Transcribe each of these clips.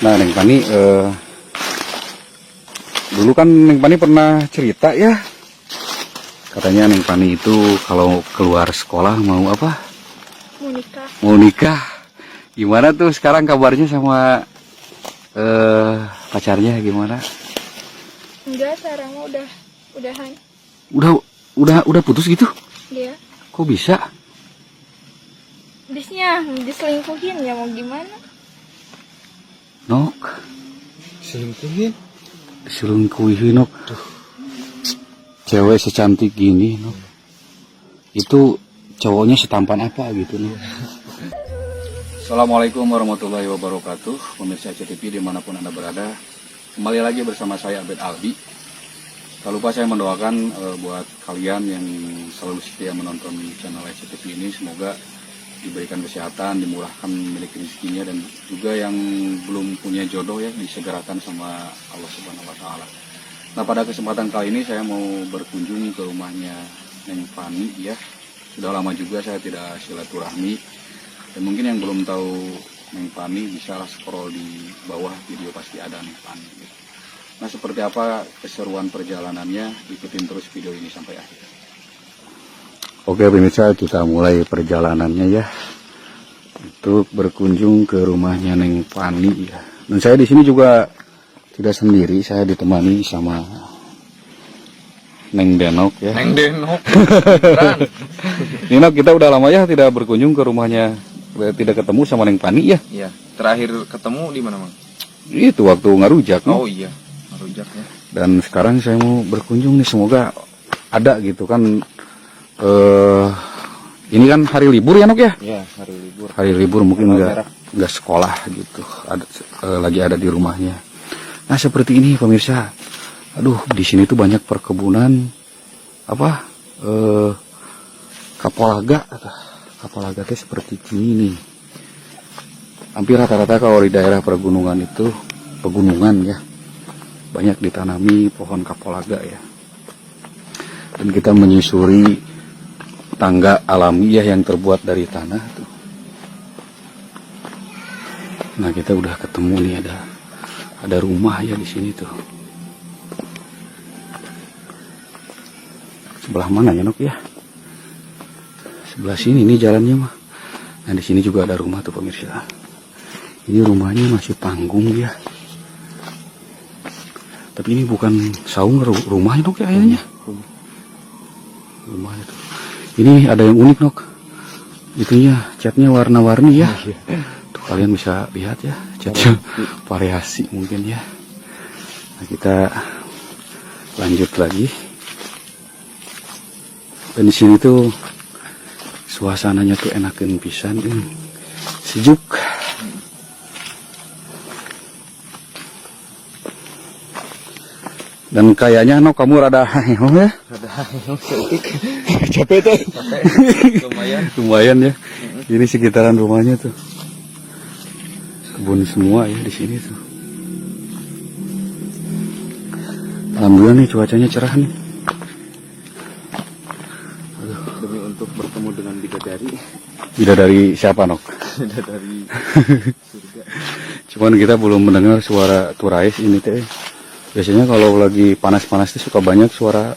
Nah, Neng Pani, dulu kan Neng Pani pernah cerita ya, katanya Neng Pani itu kalau keluar sekolah mau apa? Mau nikah. Mau nikah. Gimana tuh sekarang kabarnya sama pacarnya gimana? Enggak, sekarang mah udahan. Udah putus gitu? Dia Kok bisa? habisnya diselingkuhin ya, mau gimana? Nok, selingkuhin Nok. Cewek secantik gini Nok. Itu cowoknya setampan apa gitu Nok? Assalamualaikum warahmatullahi wabarakatuh. Pemirsa CTV dimanapun Anda berada, kembali lagi bersama saya Abed Albi. Tak lupa saya mendoakan buat kalian yang selalu setia menonton channel CTV ini, semoga diberikan kesehatan, dimurahkan memiliki rezekinya, dan juga yang belum punya jodoh ya disegerakan sama Allah Subhanahu wa Ta'ala. Nah, pada kesempatan kali ini saya mau berkunjung ke rumahnya Neng Pani ya. Sudah lama juga saya tidak silaturahmi, dan mungkin yang belum tahu Neng Pani bisa scroll di bawah video, pasti ada Neng Pani gitu. Nah, seperti apa keseruan perjalanannya, ikutin terus video ini sampai akhir. Oke pemirsa, kita mulai perjalanannya ya, untuk berkunjung ke rumahnya Neng Pani ya. Dan saya di sini juga tidak sendiri, saya ditemani sama Neng Denok ya. Neng Denok. Neng, kita udah lama ya tidak berkunjung ke rumahnya, tidak ketemu sama Neng Pani ya. Iya, terakhir ketemu di mana, Mang? Itu waktu ngarujak. Oh iya, ngarujak ya. Dan sekarang saya mau berkunjung nih, semoga ada gitu kan. Ini kan hari libur ya Nok ya? Iya, hari libur. Hari libur mungkin nggak sekolah gitu, lagi ada di rumahnya. Nah seperti ini pemirsa, aduh di sini tuh banyak perkebunan apa kapulaga teh seperti ini nih. Hampir rata-rata kalau di daerah pegunungan ya, banyak ditanami pohon kapulaga ya. Dan kita menyusuri tangga alamiah yang terbuat dari tanah tuh. Nah, kita udah ketemu nih, ada rumah ya di sini tuh. Sebelah mana ya Nok ya? Sebelah sini nih jalannya mah. Nah, di sini juga ada rumah tuh pemirsa. Ini rumahnya masih panggung ya. Tapi ini bukan saung rumahnya Nok ya kayaknya. Rumahnya tuh. Ini ada yang unik Nok, itunya catnya warna-warni ya. Tuh kalian bisa lihat ya, catnya variasi mungkin ya. Nah, kita lanjut lagi. Dan di sini tuh suasananya tuh enakeun pisan, sejuk. Dan kayaknya Nok kamu rada hehong ya. Capek tuh. Lumayan ya. Ini sekitaran rumahnya tuh kebun semua ya di sini tuh. Alhamdulillah nih cuacanya cerah nih. Demi untuk bertemu dengan bidadari. Bidadari siapa Nok? Bidadari surga. Cuman kita belum mendengar suara turais ini teh. Biasanya kalau lagi panas-panas tuh suka banyak suara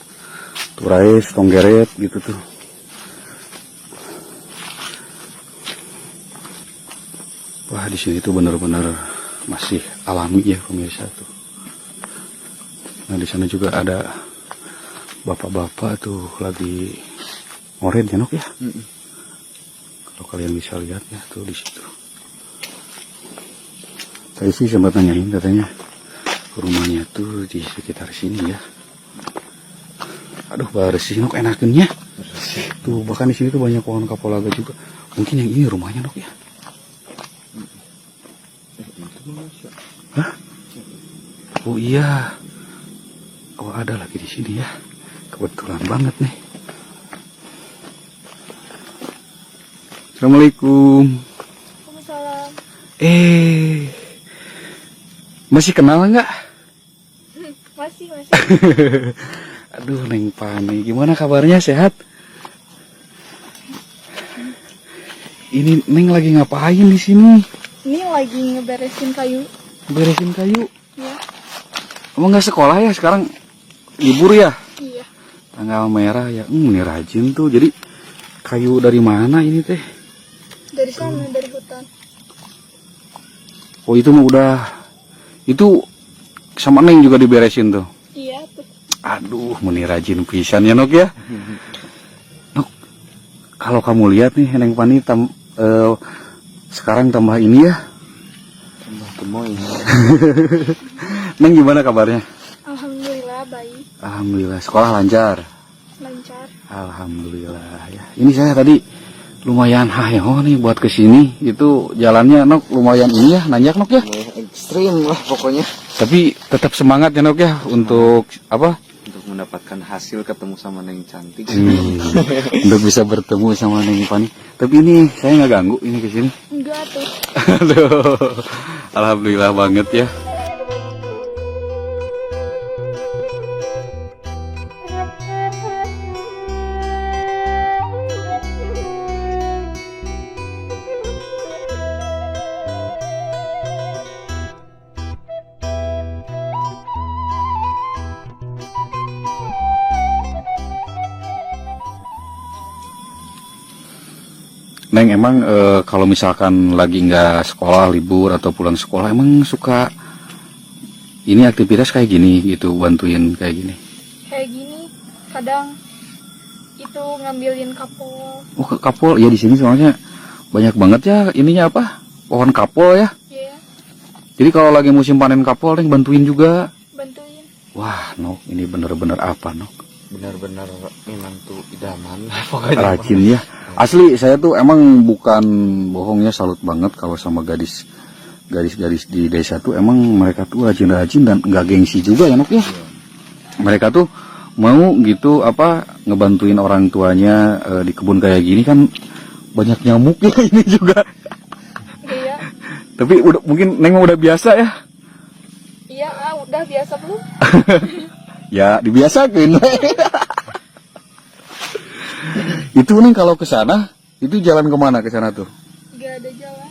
turais, tonggeret gitu tuh. Wah, di sini tuh benar-benar masih alami ya pemirsa tuh. Nah, di sana juga ada bapak-bapak tuh lagi ngoren ya Nok ya. Kalau kalian bisa lihat ya tuh di situ. Saya sih sempat nanyain, katanya rumahnya tuh di sekitar sini ya. Aduh, bersih Nok, enakennya. Tuh bahkan di sini tuh banyak pohon kapulaga juga. Mungkin yang ini rumahnya Nok ya. Hah? Oh iya. Oh, ada lagi di sini ya. Kebetulan banget nih. Assalamualaikum. Waalaikumsalam. Masih kenal nggak? Masih. Aduh, Neng Pani, gimana kabarnya, sehat? Ini Neng lagi ngapain di sini? Ini lagi ngeberesin kayu. beresin kayu. Iya. Emang nggak sekolah ya sekarang? Libur ya? Iya. Tanggal merah ya. Ini rajin tuh. Jadi kayu dari mana ini teh? Dari sana, dari hutan. Oh itu mah udah. Itu sama Neng juga diberesin tuh. Iya tuh. Aduh, meni rajin pisan ya Nok ya. Nok, kalau kamu lihat nih Neng Pani sekarang tambah ini ya. Tambah gemoy. Neng gimana kabarnya? Alhamdulillah baik, Alhamdulillah, sekolah lancar. lancar. Alhamdulillah ya. Ini saya tadi lumayan hayo nih buat kesini. Itu jalannya Nok lumayan ini ya, nanjak Nok ya. Ekstrim lah pokoknya. Tapi tetap semangat ya Nok ya untuk apa? Untuk mendapatkan hasil ketemu sama Neng cantik. Untuk bisa bertemu sama Neng Pani. Tapi ini saya nggak ganggu ini kesini. Enggak tuh. Aduh, alhamdulillah banget ya. Neng emang kalau misalkan lagi nggak sekolah libur atau pulang sekolah emang suka ini aktivitas kayak gini gitu bantuin kayak gini. Kayak gini, kadang itu ngambilin kapal. Oh kapol ya di sini soalnya banyak banget ya ininya apa pohon kapol ya. Iya, Jadi kalau lagi musim panen kapol Neng bantuin juga. bantuin. Wah Nok ini bener-bener apa Nok? Benar-benar memang tuh idaman lah pokoknya. Rajin ya. Asli saya tuh emang bukan bohongnya salut banget kalau sama gadis-gadis di desa tuh emang mereka tuh rajin-rajin dan nggak gengsi juga ya Nok ya. Mereka tuh mau gitu apa ngebantuin orang tuanya di kebun kayak gini kan banyak nyamuk ya ini juga. Iya, Tapi udah mungkin Neng udah biasa ya. iya, udah biasa belum? Ya dibiasakan. Itu Neng kalau ke sana itu jalan kemana ke sana tuh? Enggak ada jalan.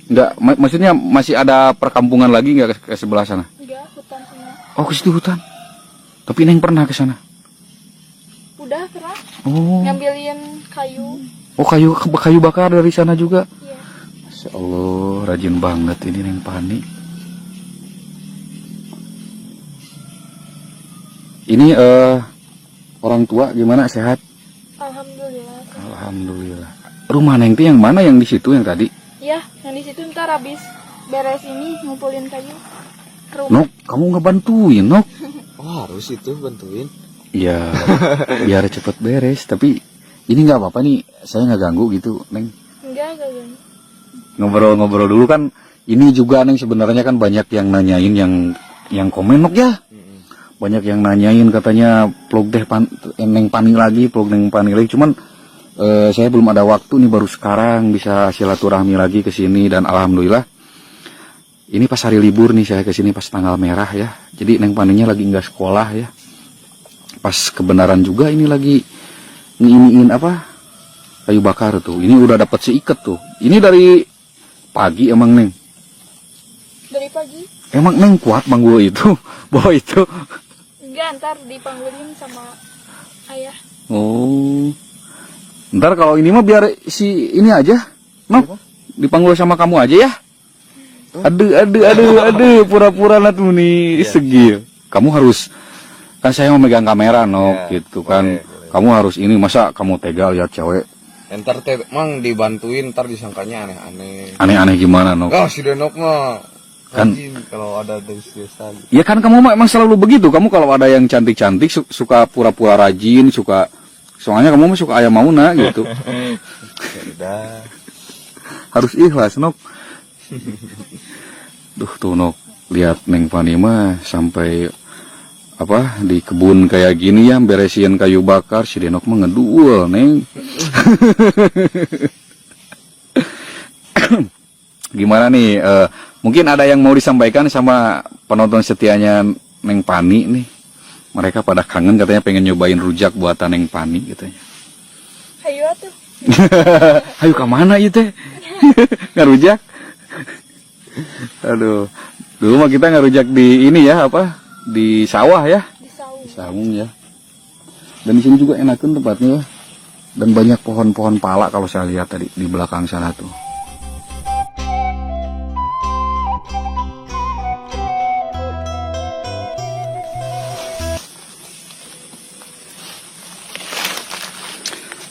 Enggak, maksudnya masih ada perkampungan lagi nggak ke sebelah sana? Enggak, hutan semua. Oh ke situ hutan. Tapi Neng pernah ke sana? Udah pernah Oh, ngambilin kayu. oh kayu bakar dari sana juga. Iya. Masya Allah, rajin banget ini Neng Pani. Ini orang tua gimana sehat? Alhamdulillah. Alhamdulillah. Rumah Neng tuh yang mana yang di situ yang tadi? Iya, yang di situ ntar habis beres ini ngumpulin kayu. Ke rumah. Nok, kamu ngebantuin Nok? Oh harus itu bantuin. Iya, biar cepet beres. Tapi ini nggak apa-apa nih, saya nggak ganggu gitu, Neng. Enggak ganggu. Ngobrol-ngobrol dulu kan. Ini juga Neng sebenarnya kan banyak yang nanyain yang komen Nok ya. Banyak yang nanyain katanya vlog teh Neng Pani lagi, vlog Neng Pani lagi. Cuman saya belum ada waktu nih baru sekarang bisa silaturahmi lagi ke sini dan alhamdulillah. Ini pas hari libur nih saya ke sini pas tanggal merah ya. Jadi Neng Paninya lagi nggak sekolah ya. Pas kebenaran juga ini lagi nginiin apa? Kayu bakar tuh. Ini udah dapat seikat tuh. Ini dari pagi emang Neng. Dari pagi. Emang Neng kuat manggul itu, bawa itu. Enggak, ntar dipanggulin sama ayah. Oh. Ntar kalau ini mah biar si ini aja. Nok, dipanggul sama kamu aja ya. Aduh, pura-pura lah tuh nih segi. Kamu harus kan saya mau megang kamera Nok Ya, gitu kan. boleh. Kamu harus ini masa kamu tega lihat cewek Ntar teh mang dibantuin ntar disangkanya aneh-aneh. aneh-aneh gimana Nok? Oh si Denok mah Kan- rajin kalau ada dari desa. Ya kan kamu mah emang selalu begitu. Kamu kalau ada yang cantik-cantik suka pura-pura rajin, soalnya kamu mah suka ayam mauna gitu. Ya udah. Harus ikhlas Nok. Duh tuh Nok, lihat Neng Pani mah sampai apa di kebun kayak gini ya beresin kayu bakar si Denok mah ngedul Neng. Gimana nih? Mungkin ada yang mau disampaikan sama penonton setianya Neng Pani nih. Mereka pada kangen katanya pengen nyobain rujak buatan Neng Pani katanya. Ayo tuh. Ayo ke mana itu teh? Ngarujak. Aduh. Dulu mah kita ngerujak di ini ya apa? Di sawah ya. Di saung. Saung ya. Dan di sini juga enakan tempatnya. Dan banyak pohon-pohon pala kalau saya lihat tadi di belakang sana tuh.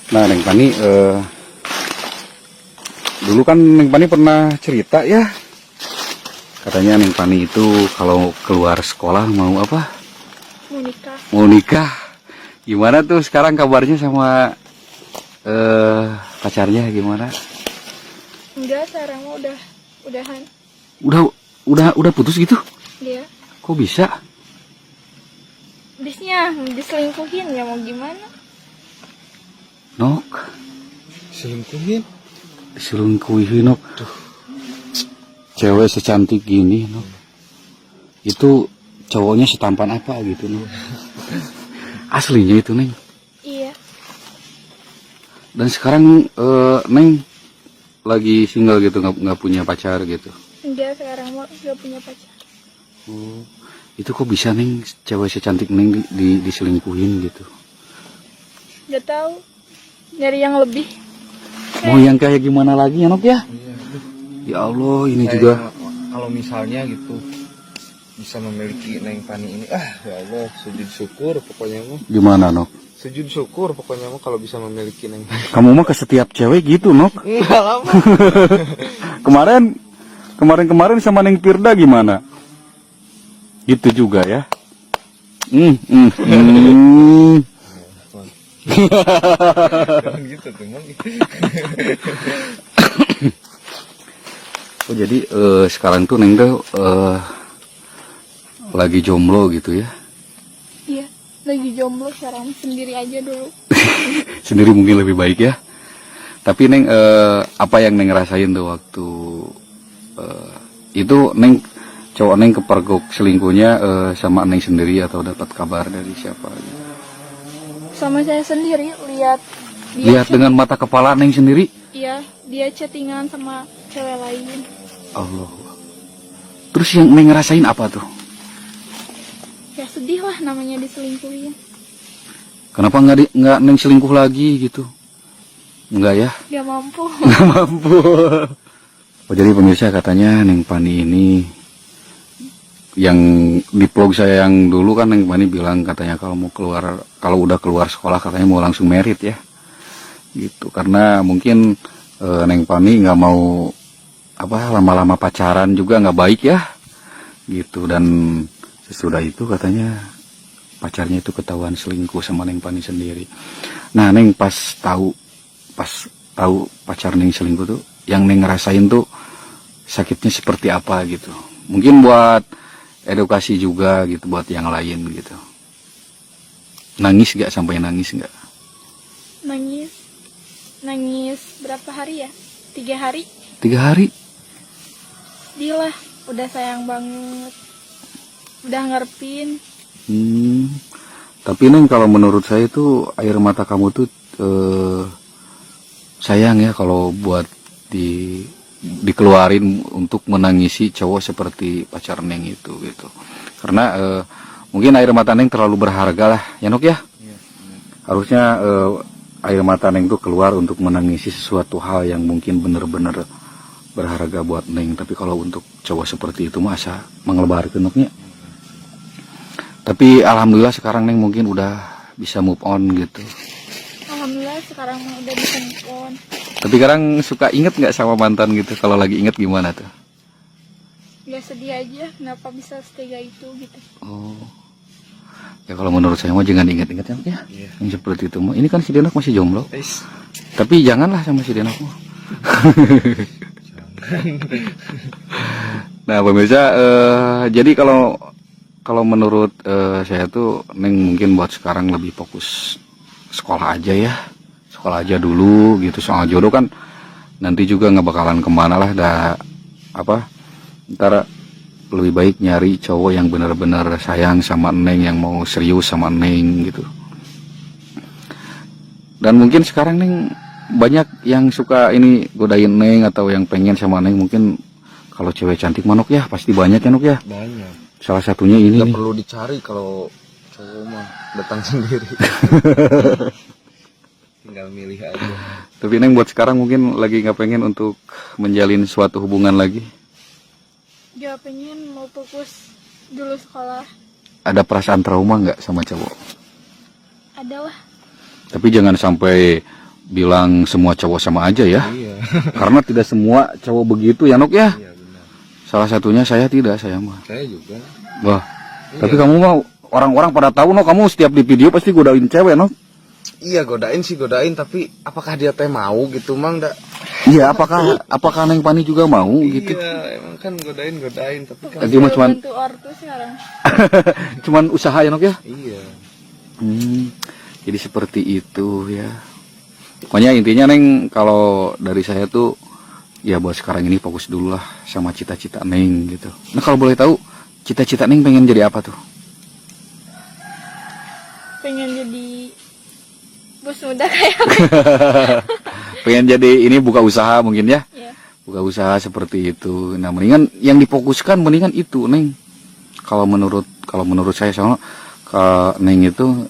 Nah, Neng Pani, dulu kan Neng Pani pernah cerita ya, katanya Neng Pani itu kalau keluar sekolah mau apa? Mau nikah. Mau nikah. Gimana tuh sekarang kabarnya sama pacarnya gimana? Enggak, sekarang mah udahan. Udah putus gitu? Dia Kok bisa? bisnya diselingkuhin ya mau gimana? Nok, selingkuhin Nok. Cewek secantik gini Nok. Itu cowoknya setampan apa gitu Nok? Aslinya itu Neng. Iya. Dan sekarang Neng lagi single gitu, nggak punya pacar gitu. Enggak, sekarang mah nggak punya pacar. Oh, itu kok bisa Neng, cewek secantik Neng diselingkuhin gitu? Nggak tahu. Nyari yang lebih. Mau yang kayak gimana lagi ya Nok ya? Ya Allah, ini juga. Kalau misalnya gitu bisa memiliki Neng Pani ini, ya Allah, sujud syukur pokoknya mah. Gimana Nok? Sujud syukur pokoknya mah kalau bisa memiliki Neng Pani. Kamu mah ke setiap cewek gitu Nok. Enggak lama. Kemarin sama Neng Firda gimana? Gitu juga ya. Gitu tuh Mang. Oh jadi sekarang tuh Neng tuh lagi jomblo gitu ya? Iya, lagi jomblo sekarang, sendiri aja dulu. Sendiri mungkin lebih baik ya. Tapi Neng apa yang Neng rasain tuh waktu itu Neng cowok Neng kepergok selingkuhnya sama Neng sendiri atau dapat kabar dari siapa? Gitu? Sama saya sendiri lihat dia Lihat dengan mata kepala Neng sendiri? Iya, dia chattingan sama cewek lain. Allah. Terus yang Neng ngerasain apa tuh? Ya sedih lah namanya diselingkuhin. Kenapa nggak Neng selingkuh lagi gitu? Enggak ya? Gak mampu. Nggak mampu. Oh jadi pemirsa katanya Neng Pani ini yang di vlog saya yang dulu kan Neng Pani bilang katanya kalau udah keluar sekolah katanya mau langsung merit ya. Gitu karena mungkin Neng Pani nggak mau apa lama-lama pacaran juga nggak baik ya. Gitu dan sesudah itu katanya pacarnya itu ketahuan selingkuh sama Neng Pani sendiri. Nah Neng pas tahu pacar Neng selingkuh tuh yang Neng ngerasain tuh sakitnya seperti apa gitu. Mungkin buat edukasi juga gitu buat yang lain gitu. Nangis gak, sampai nangis gak? Nangis berapa hari ya? 3 hari. 3 hari? Dilah, udah sayang banget, udah ngerepin. Tapi Neng kalau menurut saya tuh air mata kamu tuh sayang ya kalau buat dikeluarin untuk menangisi cowok seperti pacar Neng itu gitu. Karena mungkin air mata Neng terlalu berharga lah ya Nok ya. Harusnya air mata Neng tuh keluar untuk menangisi sesuatu hal yang mungkin bener-bener berharga buat Neng. Tapi kalau untuk cowok seperti itu masa menglebar ke Noknya. Tapi alhamdulillah sekarang Neng mungkin udah bisa move on gitu. Alhamdulillah sekarang mah udah bisa move on. Tapi sekarang suka inget nggak sama mantan gitu? Kalau lagi inget gimana tuh? Ya sedih aja, kenapa bisa setega itu gitu. Oh, ya kalau menurut saya mah jangan inget-inget ya, yang seperti itu mah. Ini kan si Denok masih jomblo. Tapi janganlah sama si Denok mah. Nah pemirsa, jadi kalau menurut saya tuh Neng mungkin buat sekarang lebih fokus sekolah aja ya. Sekolah aja dulu gitu, soal jodoh kan nanti juga nggak bakalan kemana lah ntar lebih baik nyari cowok yang benar-benar sayang sama Neng, yang mau serius sama Neng gitu. Dan mungkin sekarang Neng banyak yang suka ini godain Neng atau yang pengen sama Neng, mungkin Kalau cewek cantik manuk ya pasti banyak ya Nuk ya. Banyak. Salah satunya ini Nggak nih. perlu dicari kalau cowok mah datang sendiri. Tinggal milih aja. Tapi Neng buat sekarang mungkin lagi nggak pengen untuk menjalin suatu hubungan lagi. Gak pengen, mau fokus dulu sekolah. Ada perasaan trauma nggak sama cowok? Ada lah. Tapi jangan sampai bilang semua cowok sama aja ya. Iya. Karena tidak semua cowok begitu ya Nuk ya. Iya benar. Salah satunya saya tidak, saya mah. Saya juga. Wah, tapi kamu mah orang-orang pada tahu Nuk, kamu setiap di video pasti godain cewek Nuk. Iya godain sih godain, tapi apakah dia teh mau gitu mang? Iya, apakah Neng Pani juga mau gitu? Iya, emang kan godain tapi kan. Dia mah cuman Bantu ortu sekarang. cuman usaha ya Nuk ya. Iya. Jadi seperti itu ya. Pokoknya intinya Neng, kalau dari saya tuh ya buat sekarang ini fokus dulu lah sama cita-cita Neng gitu. Nah kalau boleh tahu cita-cita Neng pengen jadi apa tuh? Pengen jadi bos muda kayak aku. Pengen jadi ini buka usaha mungkin ya? Ya. Buka usaha seperti itu. Nah mendingan yang difokuskan mendingan itu Neng. Kalau menurut saya soalnya Neng itu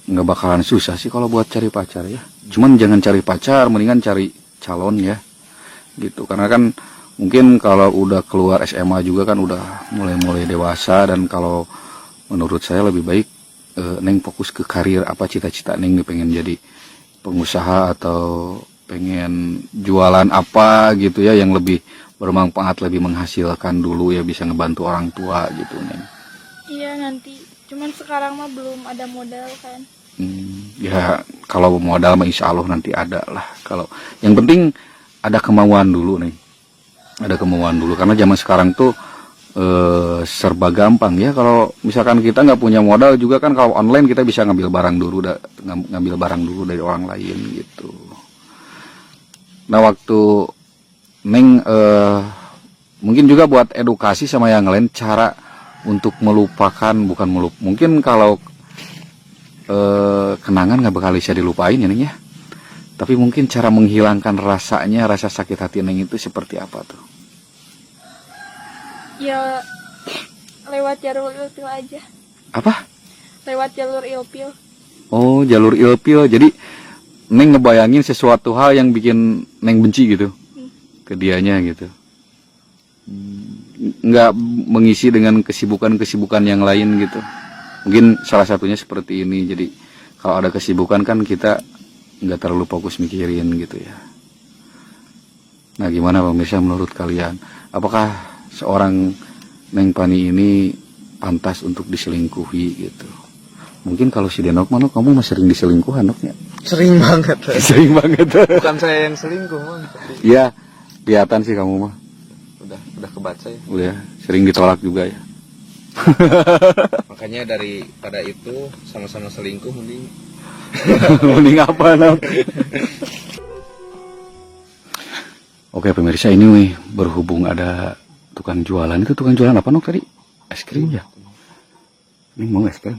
nggak bakalan susah sih kalau buat cari pacar ya. Cuman jangan cari pacar, mendingan cari calon ya. Gitu. Karena kan mungkin kalau udah keluar SMA juga kan udah mulai dewasa, dan kalau menurut saya lebih baik Neng fokus ke karir apa cita-cita Neng pengen jadi pengusaha atau pengen jualan apa gitu ya yang lebih bermanfaat, lebih menghasilkan dulu ya, bisa ngebantu orang tua gitu Neng. Iya nanti. Cuman sekarang mah belum ada modal kan. Ya kalau modal mah insya Allah nanti ada lah. Kalau yang penting ada kemauan dulu Neng. Ada kemauan dulu karena zaman sekarang tuh serba gampang ya. Kalau misalkan kita nggak punya modal juga kan, kalau online kita bisa ngambil barang dulu dari orang lain gitu. Nah waktu Neng mungkin juga buat edukasi sama yang lain cara untuk melupakan, mungkin kalau kenangan nggak bakal bisa dilupain ya Neng ya. Tapi mungkin cara menghilangkan rasanya, rasa sakit hati Neng itu seperti apa tuh? Ya lewat jalur ilpil aja. Apa? Lewat jalur ilpil. Oh, jalur ilpil. Jadi Neng ngebayangin sesuatu hal yang bikin Neng benci gitu ke dianya gitu. Nggak mengisi dengan kesibukan yang lain gitu. Mungkin salah satunya seperti ini. Jadi kalau ada kesibukan kan kita nggak terlalu fokus mikirin gitu ya. Nah gimana pemirsa menurut kalian? Apakah seorang Neng Pani ini pantas untuk diselingkuhi gitu? Mungkin kalau si Denok mana kamu mah sering diselingkuh anaknya? Sering banget. Sering banget. Bukan saya yang selingkuh mang. Iya, kelihatan sih kamu mah. Udah kebaca ya. Udah sering ditolak juga ya. Makanya daripada itu sama-sama selingkuh mending. Mending apa Nok? Oke pemirsa, ini nih berhubung ada tukang jualan. Itu tukang jualan apa Nok tadi? Es krim ya? Ini mau es krim?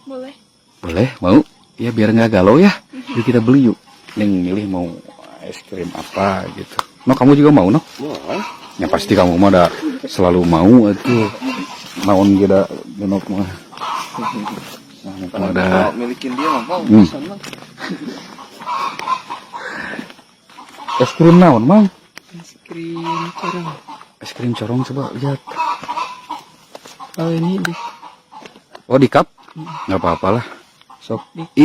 Boleh. Boleh, mau? Ya biar nggak galau ya. Yuk kita beli yuk. Neng milih mau es krim apa gitu. Nok kamu juga mau Nok? Boleh. Ya pasti kamu mah ada selalu mau itu. Naon kita Nok mah. Nah, ada milikin dia mah mau. es krim naon Mang? Es krim corong. Es krim corong coba lihat. Oh ini di. Oh di cup? Nggak apa-apa lah. Sok.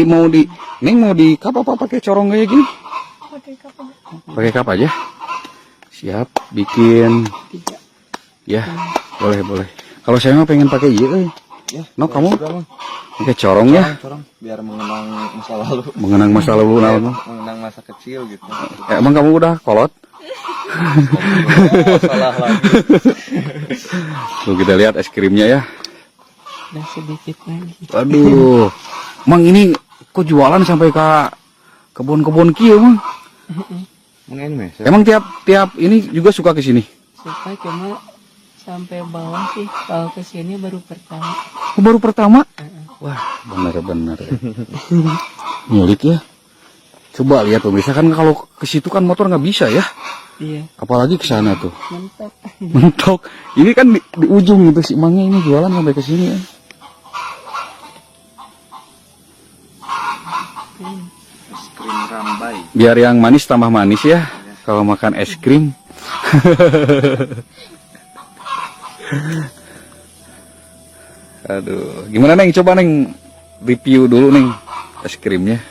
Mau di Neng mau di cup apa pakai corong kayak gini? Pakai kapan? Pakai cup aja. Siap, bikin. Ya, boleh. Kalau saya mah pengen pakai iya. Ya, Nok kamu? juga, Pakai corong ya? corong biar mengenang masa lalu. Mengenang masa lalu naon mah. Mengenang masa kecil gitu. Emang kamu udah kolot? Oh, salah lagi. Tuh kita lihat es krimnya ya. Udah sedikit lagi. Aduh. Mang ini kok jualan sampai ke kebun-kebun kieu Mang? Mungkin mes. Emang tiap ini juga suka ke sini? Suka cuma sampai bawah sih. Kalau ke sini baru pertama. Oh, baru pertama? Wah, benar. Milik ya. Coba lihat pemirsa, kan kalau ke situ kan motor nggak bisa ya. Iya, Apalagi ke sana tuh. mantap. Mentok. Ini kan di ujung itu si Mangnya ini jualan sampai ke sini ya. Es krim rambai. Biar yang manis tambah manis ya. Kalau makan es krim. Aduh, gimana Neng? Coba Neng review dulu Neng es krimnya.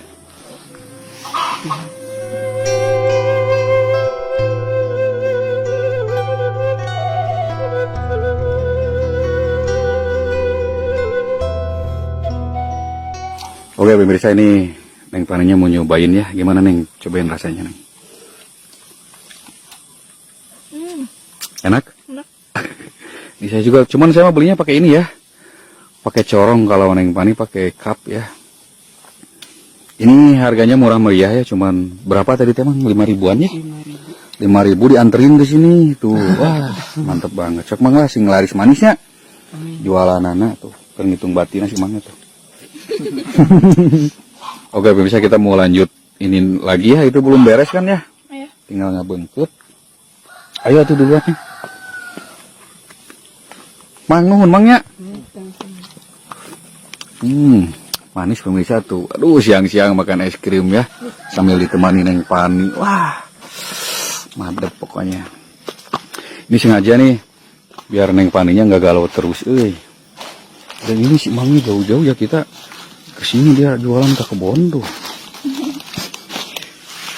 Oke pemirsa, ini Neng Paninya mau nyobain ya. Gimana Neng? Cobain rasanya Neng. Enak? Enak. Ini saya juga, cuman saya mah belinya pakai ini ya. Pakai corong, kalau Neng Pani pakai cup ya. Ini harganya murah meriah ya, cuman berapa tadi Temang? 5 ribuan ya? 5.000. 5 ribu dianterin ke sini tuh. Wah, mantep banget. Cok mangga sing laris manisnya. Jualan anak tuh, kan ngitung batina si mangga tuh. Oke, pemirsa, kita mau lanjut ini lagi ya. Itu belum beres kan ya? Ayo. Tinggal ngabengkut. Ayo tuh duluan nih. Mang nuhun mangnya. Manis pemirsa tuh. Aduh, siang-siang makan es krim ya. Sambil ditemani Neng Pani. Wah, mantep pokoknya. Ini sengaja nih, biar Neng Paninya nggak galau terus. Dan ini si Mangnya jauh-jauh ya, kita kesini dia jualan ke kebon tuh.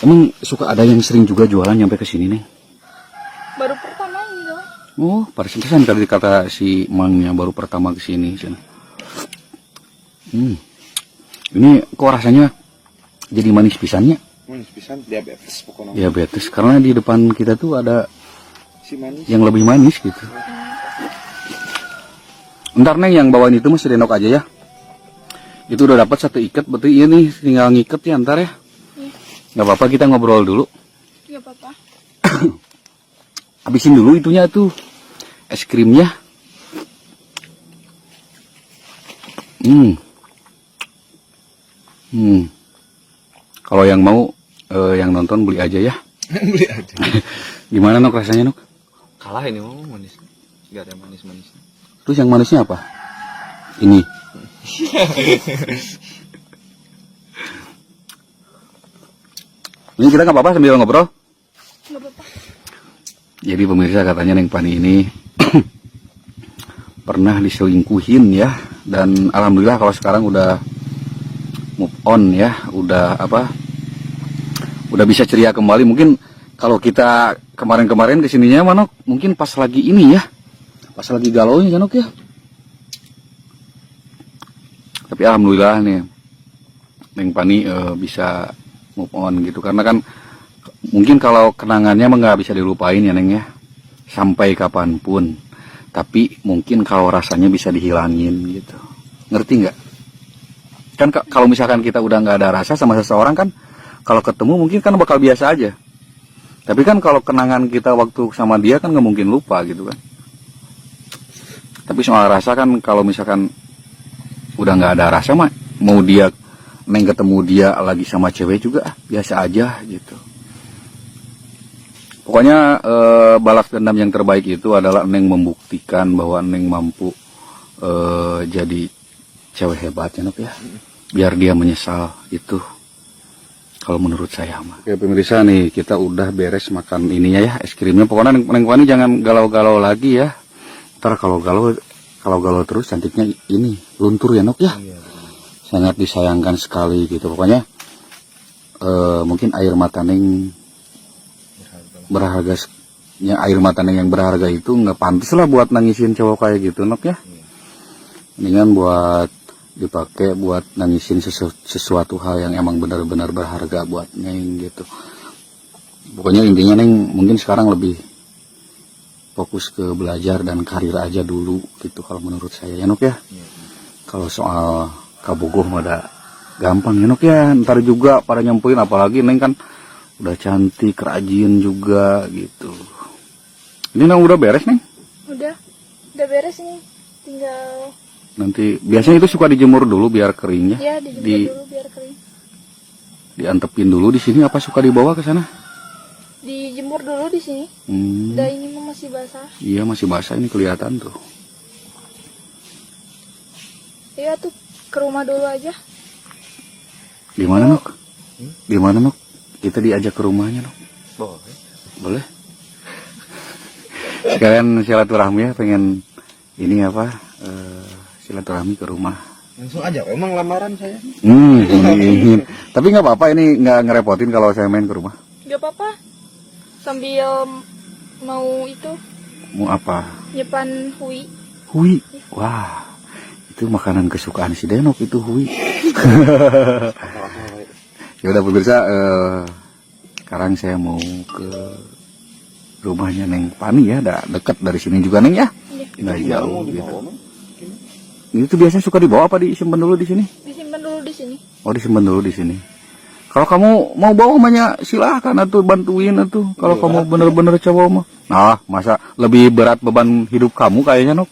Emang suka ada yang sering juga jualan nyampe ke sini nih? Baru pertama ini dong. Oh, pantesan tadi kata si Mangnya baru pertama ke sini. Ini kok rasanya jadi manis pisannya? Manis pisan, diabetes pokoknya. Diabetes, karena di depan kita tuh ada Si manis. yang lebih manis gitu. Ntar Neng yang bawain itu masih denok aja ya. Itu udah dapat 1 ikat, berarti ini tinggal ngikat ya ntar ya. Nggak apa-apa, kita ngobrol dulu. Iya papa. Habisin dulu itunya tuh, es krimnya. Kalau yang mau, yang nonton beli aja ya. Beli aja. Gimana Nok rasanya Nok? Kalah ini mau manis. Gak ada manis-manis. Terus yang manisnya apa? Ini. Ini kita nggak apa-apa sambil ngobrol. Nggak apa-apa. Jadi pemirsa, katanya Neng Pani ini pernah diselingkuhin ya, dan alhamdulillah kalau sekarang udah move on ya, udah bisa ceria kembali. Mungkin kalau kita kemarin-kemarin kesininya Manok, mungkin pas lagi ini ya, pas lagi galau ya Manok ya. Tapi alhamdulillah nih Neng Pani bisa move on gitu, karena kan mungkin kalau kenangannya mah nggak bisa dilupain ya Neng ya, sampai kapanpun. Tapi mungkin kalau rasanya bisa dihilangin gitu, ngerti nggak? Kan kalau misalkan kita udah nggak ada rasa sama seseorang kan, kalau ketemu mungkin kan bakal biasa aja. Tapi kan kalau kenangan kita waktu sama dia kan nggak mungkin lupa gitu kan. Tapi soal rasa kan, kalau misalkan udah nggak ada rasa mah, mau dia Neng ketemu dia lagi sama cewek juga biasa aja gitu. Pokoknya balas dendam yang terbaik itu adalah Neng membuktikan bahwa Neng mampu jadi cewek hebat ya Nok ya. Biar dia menyesal itu, kalau menurut saya mah. Oke pemirsa, nih kita udah beres makan ininya ya, es krimnya. Pokoknya Neng Pani jangan galau-galau lagi ya. Ntar kalau galau terus cantiknya ini luntur ya Nok ya. Sangat disayangkan sekali gitu. Pokoknya mungkin air mata Neng berharga, air mata Neng yang berharga itu nggak pantas lah buat nangisin cowok kayak gitu Nok ya. Mendingan buat dipakai buat nangisin sesuatu hal yang emang benar-benar berharga buat Neng gitu. Pokoknya intinya Neng mungkin sekarang lebih fokus ke belajar dan karir aja dulu gitu kalau menurut saya ya Nok ya. Kalau soal kabogoh mah ada gampang ya Nok ya, ntar juga pada nyampuin, apalagi Neng kan udah cantik, rajin juga gitu. Ini Neng udah beres Neng? Udah beres nih. Tinggal Nanti biasanya itu suka dijemur dulu biar kering ya. ya dijemur dulu biar kering. Diantepin dulu di sini, apa suka dibawa ke sana? dijemur dulu di sini. Hmm. Udah ini mah masih basah. Iya masih basah ini kelihatan tuh. Iya tuh ke rumah dulu aja. Di mana Nok? Di mana Nok? Kita diajak ke rumahnya Nok. Boleh. Boleh? Sekalian silaturahmi ya, pengen ini apa? Silaturahmi ke rumah. Langsung aja, emang lamaran saya. Ingin. Tapi nggak apa-apa, ini nggak ngerepotin kalau saya main ke rumah. Gak apa-apa. Sambil mau itu Mau apa? nyepan hui. Hui. Wah, itu makanan kesukaan si Denok itu hui. Ya udah pemirsa, sekarang saya mau ke rumahnya Neng Pani ya, ada dekat dari sini juga Neng ya. Iya. Nggak jauh gitu. Itu biasanya suka dibawa apa disimpan dulu di sini? Disimpan dulu di sini. Oh disimpan dulu di sini. Kalau kamu mau bawa banyak silahkan atuh bantuin atuh. Kalau kamu bener-bener coba mah. Nah masa lebih berat beban hidup kamu kayaknya Nok.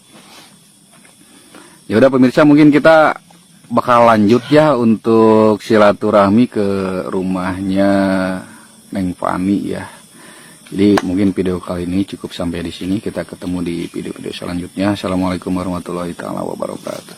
Ya udah pemirsa, mungkin kita bakal lanjut ya untuk silaturahmi ke rumahnya Neng Pani ya. Jadi mungkin video kali ini cukup sampai di sini. Kita ketemu di video-video selanjutnya. Assalamualaikum warahmatullahi wabarakatuh.